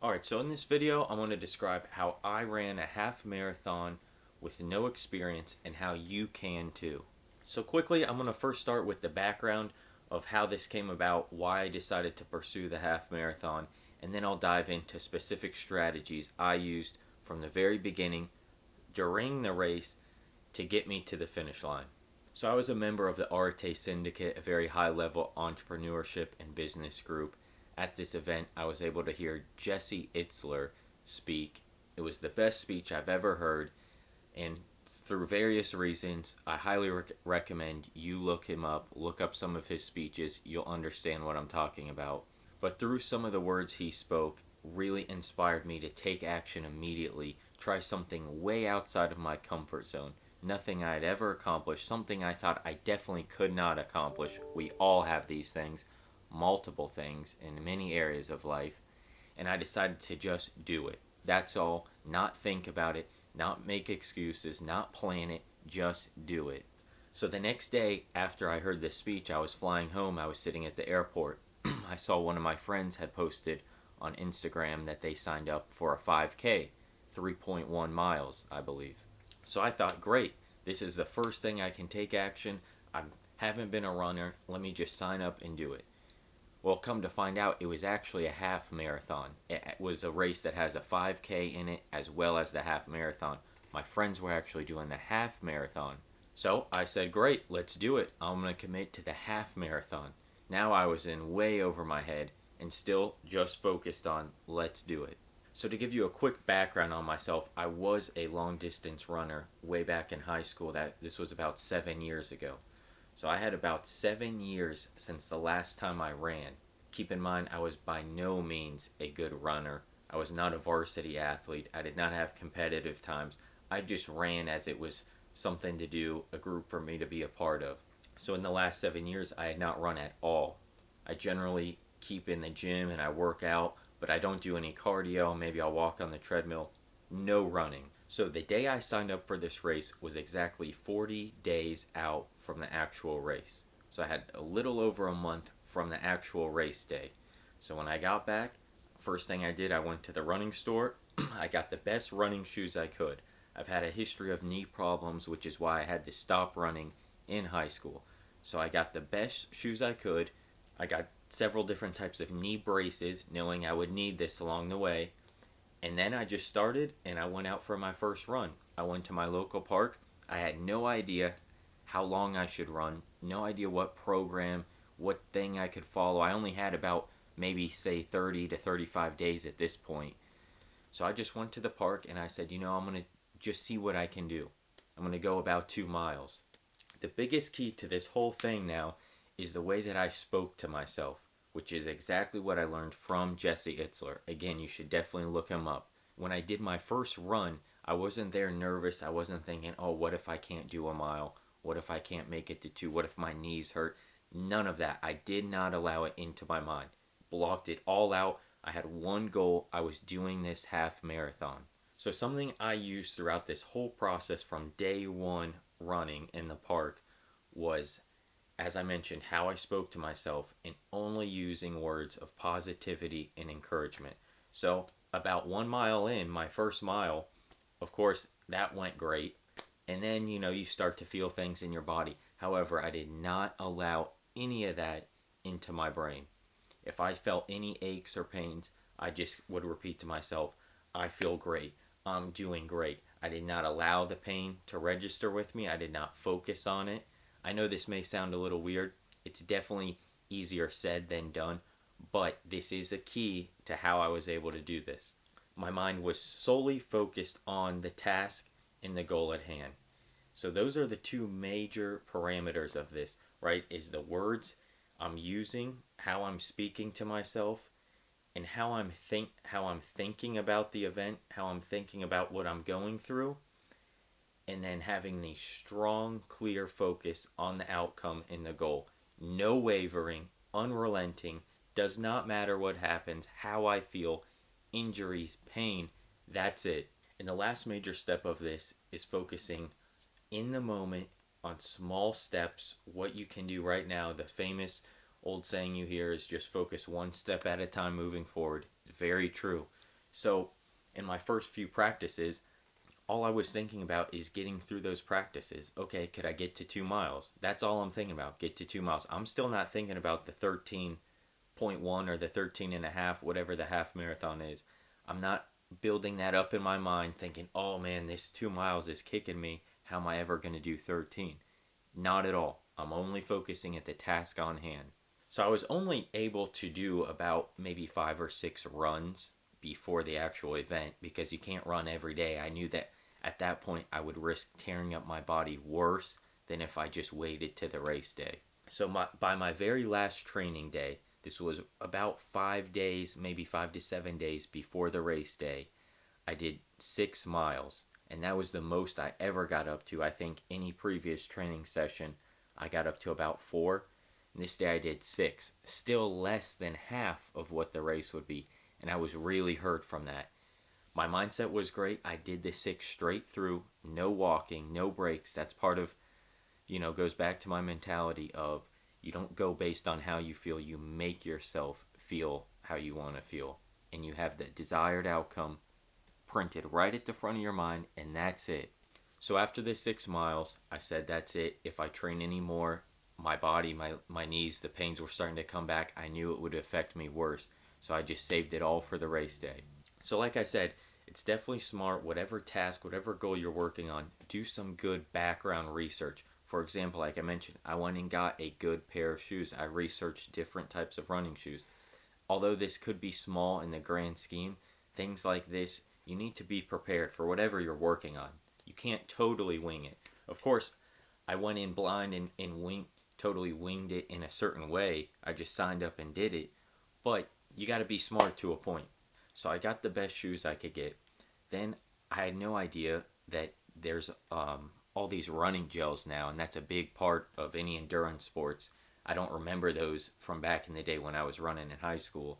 Alright, so in this video, I'm going to describe how I ran a half marathon with no experience and how you can too. So quickly, I'm going to first start with the background of how this came about, why I decided to pursue the half marathon, and then I'll dive into specific strategies I used from the very beginning during the race to get me to the finish line. So I was a member of the Arte Syndicate, a very high level entrepreneurship and business group. At this event, I was able to hear Jesse Itzler speak. It was the best speech I've ever heard, and through various reasons, I highly recommend you look him up, look up some of his speeches. You'll understand what I'm talking about. But through some of the words he spoke, really inspired me to take action immediately, try something way outside of my comfort zone. Nothing I'd ever accomplished, something I thought I definitely could not accomplish. We all have these things, multiple things in many areas of life, and I decided to just do it. That's all. Not think about it, not make excuses, not plan it, just do it. So the next day, after I heard this speech, I was flying home. I was sitting at the airport. I saw one of my friends had posted on Instagram that they signed up for a 5K, 3.1 miles, I believe. So I thought, great, this is the first thing I can take action. I haven't been a runner. Let me just sign up and do it. Well, come to find out, it was actually a half marathon. It was a race that has a 5K in it as well as the half marathon. My friends were actually doing the half marathon. So I said, great, let's do it. I'm going to commit to the half marathon. Now I was in way over my head and still just focused on let's do it. So to give you a quick background on myself, I was a long distance runner way back in high school. This was about 7 years ago. So I had about 7 years since the last time I ran. Keep in mind, I was by no means a good runner. I was not a varsity athlete. I did not have competitive times. I just ran as it was something to do, a group for me to be a part of. So in the last 7 years, I had not run at all. I generally keep in the gym and I work out, but I don't do any cardio. Maybe I'll walk on the treadmill. No running. So the day I signed up for this race was exactly 40 days out from the actual race. So I had a little over a month from the actual race day. So when I got back, first thing I did, I went to the running store. I got the best running shoes I could. I've had a history of knee problems, which is why I had to stop running in high school. So I got the best shoes I could. I got several different types of knee braces, knowing I would need this along the way. And then I just started and I went out for my first run. I went to my local park. I had no idea how long I should run, no idea what program, what thing I could follow. I only had about maybe say 30 to 35 days at this point. So I just went to the park and I said, I'm going to just see what I can do. I'm going to go about 2 miles. The biggest key to this whole thing now is the way that I spoke to myself, which is exactly what I learned from Jesse Itzler. Again, you should definitely look him up. When I did my first run, I wasn't there nervous. I wasn't thinking, oh, what if I can't do a mile? What if I can't make it to 2? What if my knees hurt? None of that. I did not allow it into my mind. Blocked it all out. I had one goal. I was doing this half marathon. So something I used throughout this whole process from day one running in the park was, as I mentioned, how I spoke to myself and only using words of positivity and encouragement. So, about 1 mile in, my first mile, of course, that went great. And then, you start to feel things in your body. However, I did not allow any of that into my brain. If I felt any aches or pains, I just would repeat to myself, I feel great. I'm doing great. I did not allow the pain to register with me. I did not focus on it. I know this may sound a little weird. It's definitely easier said than done, but this is the key to how I was able to do this. My mind was solely focused on the task and the goal at hand. So those are the two major parameters of this, right? Is the words I'm using, how I'm speaking to myself, and how I'm thinking about the event, how I'm thinking about what I'm going through, and then having the strong, clear focus on the outcome and the goal. No wavering, unrelenting, does not matter what happens, how I feel, injuries, pain, that's it. And the last major step of this is focusing in the moment on small steps, what you can do right now. The famous old saying you hear is just focus one step at a time moving forward. Very true. So in my first few practices, all I was thinking about is getting through those practices. Okay, could I get to 2 miles? That's all I'm thinking about. Get to 2 miles. I'm still not thinking about the 13.1 or the 13 and a half, whatever the half marathon is. I'm not building that up in my mind thinking, oh man, this 2 miles is kicking me. How am I ever going to do 13? Not at all. I'm only focusing at the task on hand. So I was only able to do about maybe 5 or 6 runs before the actual event because you can't run every day. I knew that at that point I would risk tearing up my body worse than if I just waited to the race day. So by my very last training day, this was about 5 days, maybe 5 to 7 days before the race day, I did 6 miles. And that was the most I ever got up to. I think any previous training session, I got up to about 4. And this day I did 6. Still less than half of what the race would be. And I was really hurt from that. My mindset was great. I did the 6 straight through. No walking, no breaks. That's part of, goes back to my mentality of you don't go based on how you feel. You make yourself feel how you want to feel. And you have the desired outcome printed right at the front of your mind, and that's it. So after the 6 miles, I said that's it. If I train anymore, my body, my knees, the pains were starting to come back. I knew it would affect me worse. So I just saved it all for the race day. So like I said, it's definitely smart. Whatever task, whatever goal you're working on, do some good background research. For example, like I mentioned, I went and got a good pair of shoes. I researched different types of running shoes. Although this could be small in the grand scheme, things like this, you need to be prepared for whatever you're working on. You can't totally wing it. Of course, I went in blind and totally winged it in a certain way. I just signed up and did it. But you got to be smart to a point. So I got the best shoes I could get. Then I had no idea that there's all these running gels now, and that's a big part of any endurance sports. I don't remember those from back in the day when I was running in high school.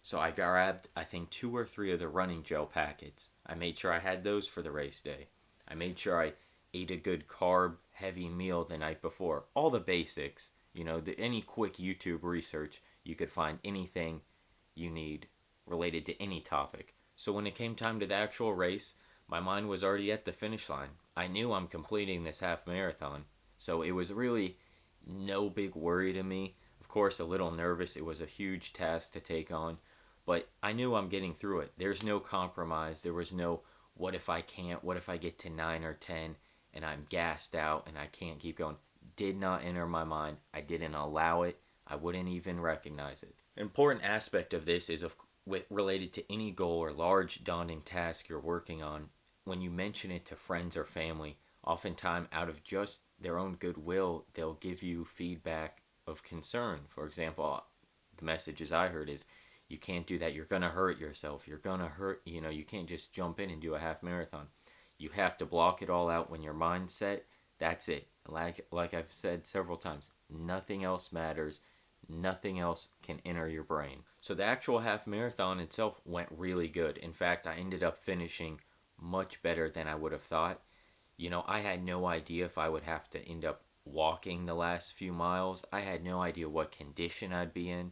So I grabbed, I think, 2 or 3 of the running gel packets. I made sure I had those for the race day. I made sure I ate a good carb heavy meal the night before. All the basics, any quick YouTube research, you could find anything you need related to any topic. So when it came time to the actual race, my mind was already at the finish line. I knew I'm completing this half marathon. So it was really no big worry to me. Of course, a little nervous. It was a huge task to take on. But I knew I'm getting through it. There's no compromise. There was no, what if I can't? What if I get to 9 or 10 and I'm gassed out and I can't keep going? Did not enter my mind. I didn't allow it. I wouldn't even recognize it. An important aspect of this is related to any goal or large daunting task you're working on. When you mention it to friends or family, oftentimes out of just their own goodwill, they'll give you feedback of concern. For example, the messages I heard is, you can't do that. You're going to hurt yourself. You're going to hurt, you can't just jump in and do a half marathon. You have to block it all out when your mind's set. That's it. Like I've said several times, nothing else matters. Nothing else can enter your brain. So the actual half marathon itself went really good. In fact, I ended up finishing much better than I would have thought. I had no idea if I would have to end up walking the last few miles. I had no idea what condition I'd be in.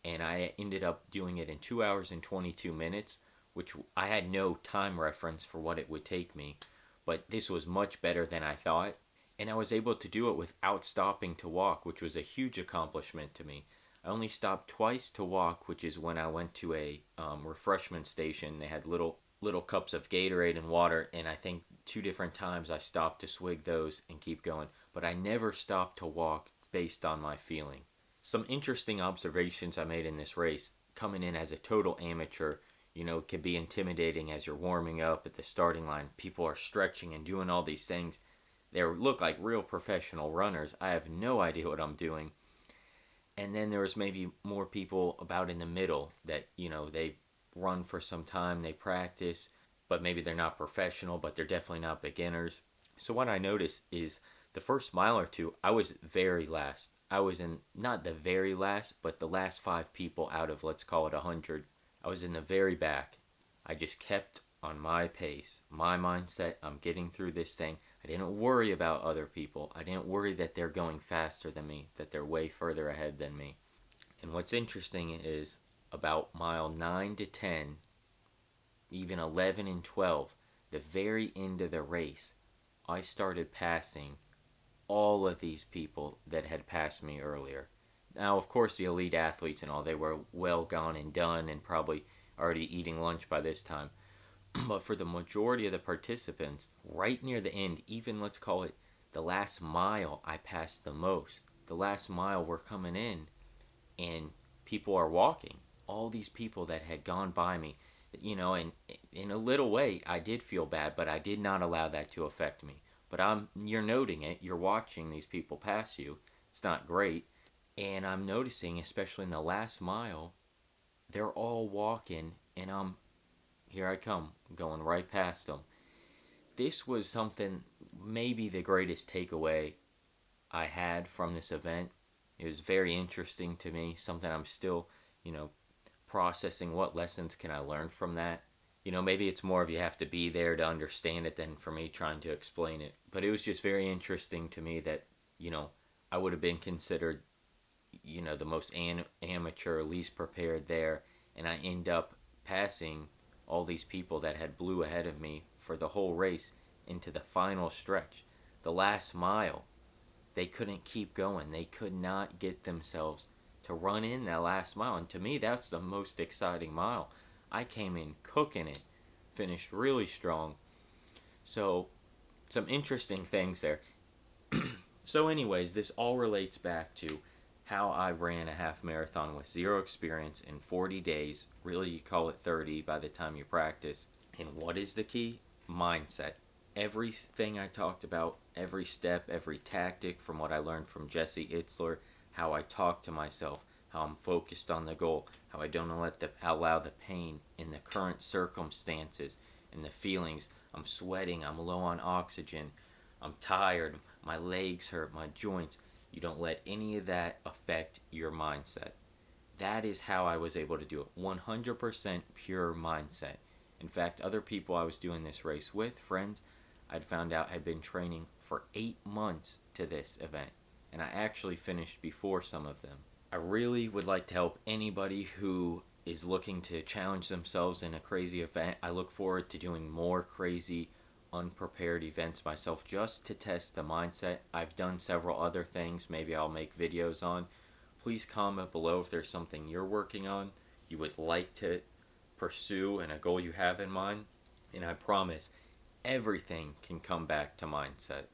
And I ended up doing it in 2 hours and 22 minutes, which I had no time reference for what it would take me. But this was much better than I thought. And I was able to do it without stopping to walk, which was a huge accomplishment to me. I only stopped twice to walk, which is when I went to a refreshment station. They had little cups of Gatorade and water, and I think 2 different times I stopped to swig those and keep going. But I never stopped to walk based on my feeling. Some interesting observations I made in this race, coming in as a total amateur, it can be intimidating as you're warming up at the starting line. People are stretching and doing all these things. They look like real professional runners. I have no idea what I'm doing. And then there was maybe more people about in the middle that, they run for some time, they practice, but maybe they're not professional, but they're definitely not beginners. So what I noticed is the first mile or two, I was very last. I was in, not the very last, but the last 5 people out of, let's call it 100. I was in the very back. I just kept on my pace, my mindset. I'm getting through this thing. I didn't worry about other people. I didn't worry that they're going faster than me, that they're way further ahead than me. And what's interesting is about mile 9 to 10, even 11 and 12, the very end of the race, I started passing all of these people that had passed me earlier. Now, of course, the elite athletes and all, they were well gone and done and probably already eating lunch by this time. But for the majority of the participants, right near the end, even let's call it the last mile, I passed the most. The last mile we're coming in, and people are walking. All these people that had gone by me, and in a little way, I did feel bad, but I did not allow that to affect me. But you're noting it, you're watching these people pass you. It's not great. And I'm noticing, especially in the last mile, they're all walking, and here I come, going right past them. This was something, maybe the greatest takeaway I had from this event. It was very interesting to me, something I'm still, you know, processing. What lessons can I learn from that? Maybe it's more of you have to be there to understand it than for me trying to explain it. But it was just very interesting to me that, I would have been considered, the most amateur, least prepared there, and I end up passing all these people that had blew ahead of me for the whole race into the final stretch. The last mile, they couldn't keep going. They could not get themselves to run in that last mile. And to me, that's the most exciting mile. I came in cooking it, finished really strong. So, some interesting things there. So, anyways, this all relates back to how I ran a half marathon with zero experience in 40 days. Really, you call it 30 by the time you practice. And what is the key? Mindset. Everything I talked about, every step, every tactic from what I learned from Jesse Itzler, how I talk to myself, how I'm focused on the goal, how I don't allow the pain in the current circumstances and the feelings. I'm sweating, I'm low on oxygen, I'm tired, my legs hurt, my joints. You don't let any of that affect your mindset. That is how I was able to do it. 100% pure mindset. In fact, other people I was doing this race with, friends, I'd found out had been training for 8 months to this event, and I actually finished before some of them. I really would like to help anybody who is looking to challenge themselves in a crazy event. I look forward to doing more crazy, unprepared events myself just to test the mindset. I've done several other things maybe I'll make videos on. Please comment below if there's something you're working on, you would like to pursue, and a goal you have in mind. And I promise, everything can come back to mindset.